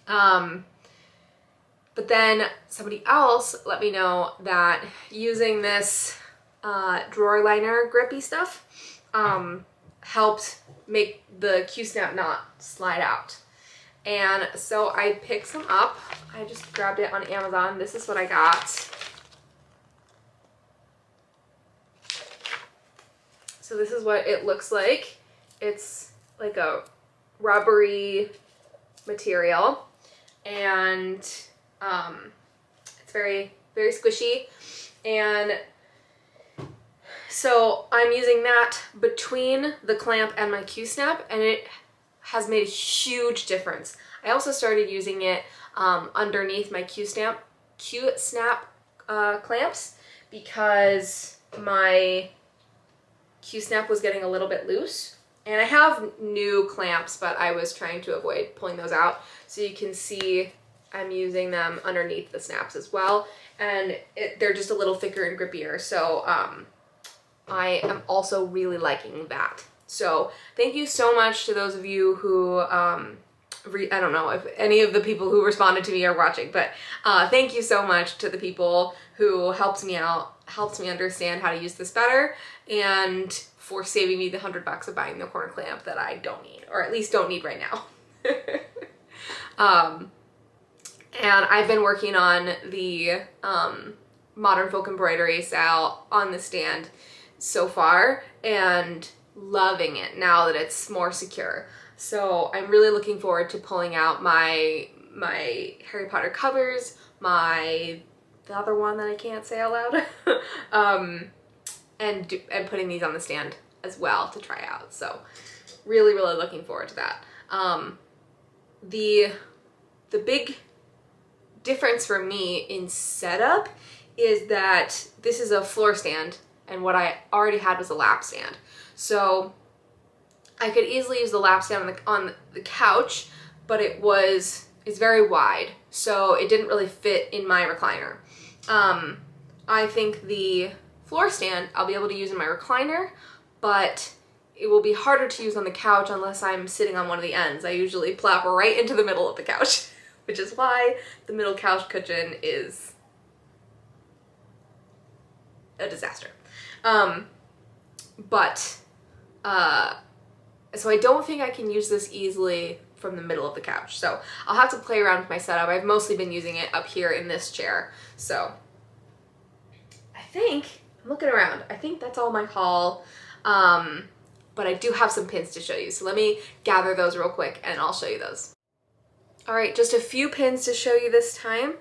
But then somebody else let me know that using this drawer liner grippy stuff helped make the Q-snap not slide out. And so I picked some up. I just grabbed it on Amazon. This is what I got. So this is what it looks like. It's like a rubbery material, and it's very squishy. And so I'm using that between the clamp and my Q-snap, and it has made a huge difference. I also started using it underneath my Q-snap clamps because my Q-snap was getting a little bit loose. And I have new clamps, but I was trying to avoid pulling those out. So you can see I'm using them underneath the snaps as well. And they're just a little thicker and grippier. So I am also really liking that. So thank you so much to those of you who, I don't know if any of the people who responded to me are watching, but thank you so much to the people who helped me out, helped me understand how to use this better, and for saving me the $100 of buying the corner clamp that I don't need, or at least don't need right now. And I've been working on the modern folk embroidery style on the stand so far and loving it now that it's more secure. So I'm really looking forward to pulling out my Harry Potter covers, the other one that I can't say out loud, and putting these on the stand as well to try out. So really, really looking forward to that. The big difference for me in setup is that this is a floor stand, and what I already had was a lap stand. So I could easily use the lap stand on the couch, but it's very wide, so it didn't really fit in my recliner. I think the floor stand I'll be able to use in my recliner, but it will be harder to use on the couch unless I'm sitting on one of the ends. I usually plop right into the middle of the couch, which is why the middle couch cushion is a disaster. So I don't think I can use this easily from the middle of the couch. So I'll have to play around with my setup. I've mostly been using it up here in this chair. So I think, I'm looking around, I think that's all my haul. But I do have some pins to show you. So let me gather those real quick and I'll show you those. All right, just a few pins to show you this time.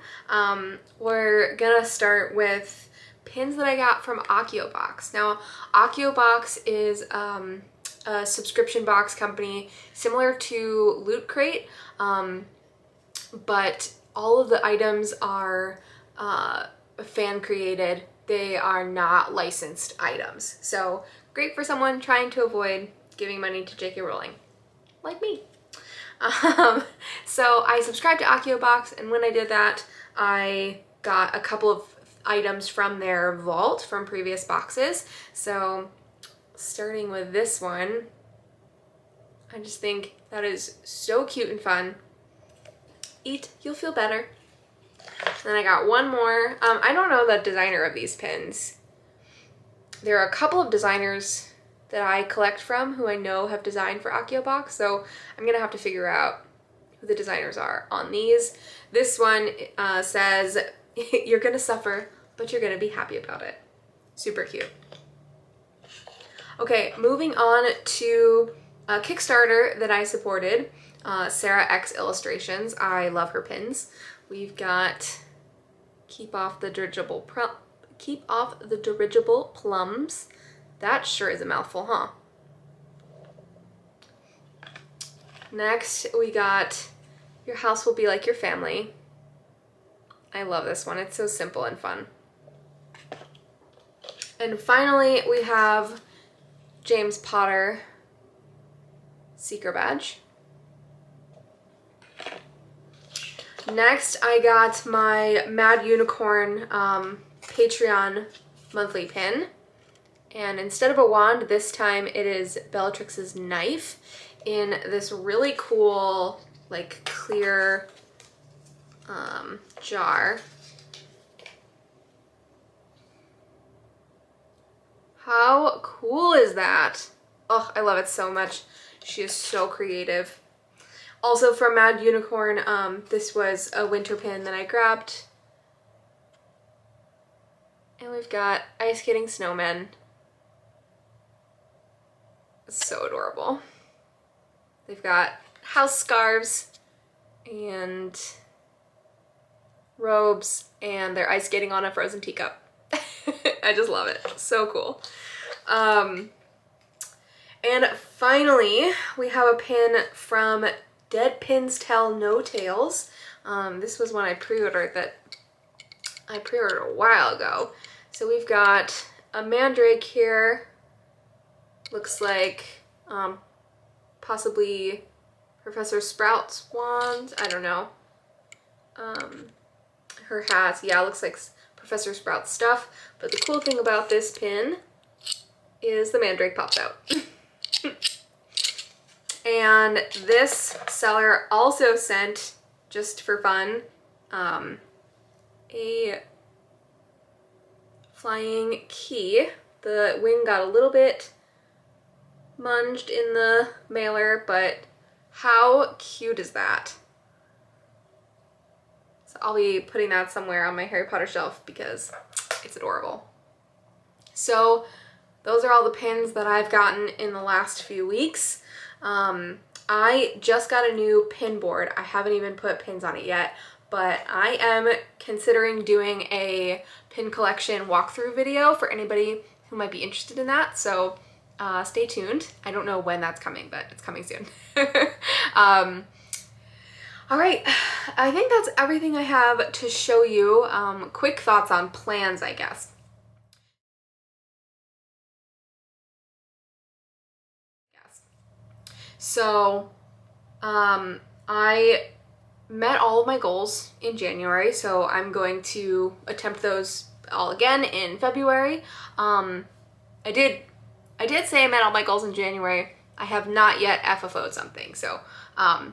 We're gonna start with pins that I got from AkioBox. Now, AkioBox is a subscription box company similar to Loot Crate, but all of the items are fan created. They are not licensed items. So great for someone trying to avoid giving money to J.K. Rowling, like me. So I subscribed to AkioBox, and when I did that, I got a couple of items from their vault from previous boxes. So starting with this one, I just think that is so cute and fun. Eat, you'll feel better. Then I got one more. I don't know the designer of these pins. There are a couple of designers that I collect from who I know have designed for AkioBox, so I'm gonna have to figure out who the designers are on these. This one says, "You're gonna suffer, but you're gonna be happy about it." Super cute. Okay, moving on to a Kickstarter that I supported, Sarah X Illustrations. I love her pins. We've got Keep Off the Dirigible Plums. That sure is a mouthful, huh? Next, we got Your House Will Be Like Your Family. I love this one. It's so simple and fun. And finally, we have James Potter Seeker Badge. Next, I got my Mad Unicorn Patreon monthly pin. And instead of a wand, this time it is Bellatrix's knife in this really cool, like, clear jar. How cool is that? Oh, I love it so much. She is so creative. Also from Mad Unicorn, this was a winter pin that I grabbed. And we've got ice skating snowmen. It's so adorable. They've got house scarves and robes, and they're ice skating on a frozen teacup. I just love it. So cool. And finally, we have a pin from Dead Pins Tell No Tales. This was one I pre-ordered a while ago. So we've got a mandrake here. Looks like possibly Professor Sprout's wand. I don't know. Her hat, yeah, looks like Professor Sprout's stuff. But the cool thing about this pin is the mandrake pops out. And this seller also sent, just for fun, a flying key. The wing got a little bit munged in the mailer, but how cute is that? So I'll be putting that somewhere on my Harry Potter shelf because it's adorable. So those are all the pins that I've gotten in the last few weeks. I just got a new pin board. I haven't even put pins on it yet, but I am considering doing a pin collection walkthrough video for anybody who might be interested in that. So stay tuned. I don't know when that's coming, but it's coming soon. All right, I think that's everything I have to show you. Quick thoughts on plans, I guess. So I met all of my goals in January, so I'm going to attempt those all again in February. I did say I met all my goals in January. I have not yet FFO'd something, so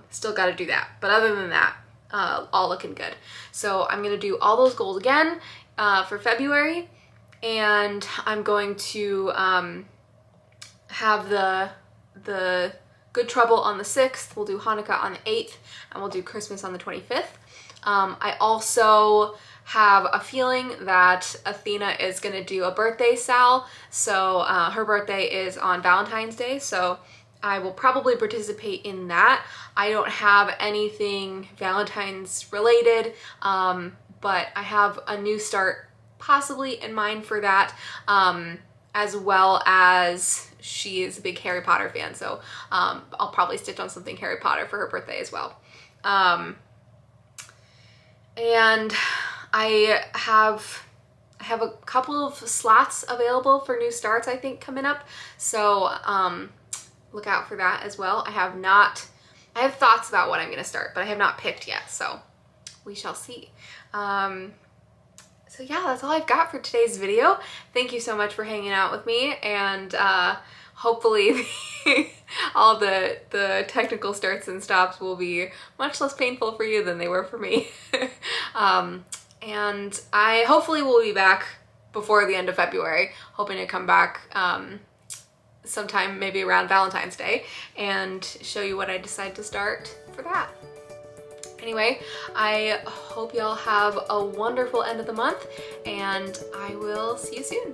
still got to do that. But other than that, all looking good. So I'm going to do all those goals again for February, and I'm going to have the Good Trouble on the 6th, we'll do Hanukkah on the 8th, and we'll do Christmas on the 25th. I also have a feeling that Athena is going to do a birthday sal, so her birthday is on Valentine's Day, so I will probably participate in that. I don't have anything Valentine's related, but I have a new start possibly in mind for that, as well as she is a big Harry Potter fan, so I'll probably stitch on something Harry Potter for her birthday as well. And I have a couple of slots available for new starts, I think, coming up, so look out for that as well. I have thoughts about what I'm going to start, but I have not picked yet, so we shall see. So yeah, that's all I've got for today's video. Thank you so much for hanging out with me, and hopefully all the technical starts and stops will be much less painful for you than they were for me. And I hopefully will be back before the end of February, hoping to come back sometime maybe around Valentine's Day and show you what I decide to start for that. Anyway, I hope y'all have a wonderful end of the month, and I will see you soon.